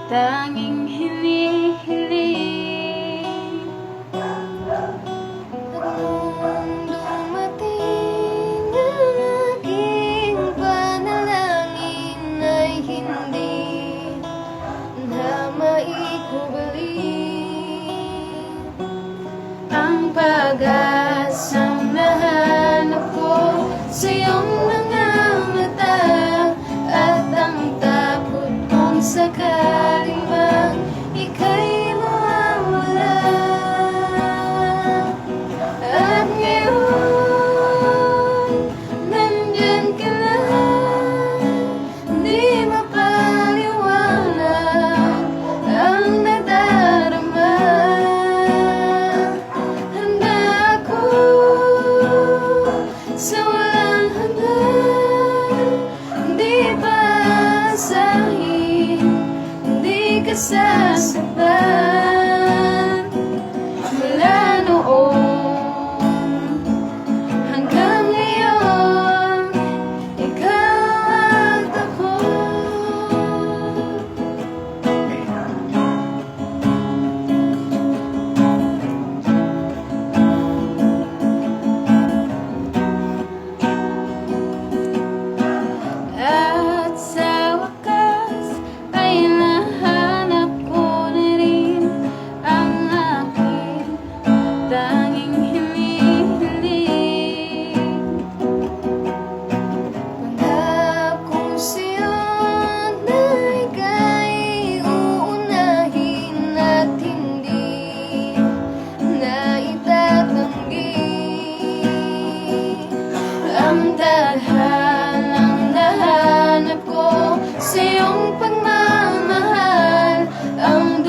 tanging hinihiling. At nung dumating ang aking panalangin ay hindi na maikubalik Ang pag-asang nahanap ko sa iyong mga mata, at ang takot kong sakaling bang ika'y mawawala. At ngayon, nandyan ka na, di mapaliwanag ang nadarama. Handa ako sa walang hanggan, di pa asahin, di ka sasaktan. Mula noon hanggang ngayon, ikaw at ako. At sa wakas ay nahanap ko na rin ang aking tanging hinihiling. Pangarap kong sa'yo na ika'y uunahin at hindi na itatanggi. Ang tadhanang nahanap ko sa iyong pagmamahal, ang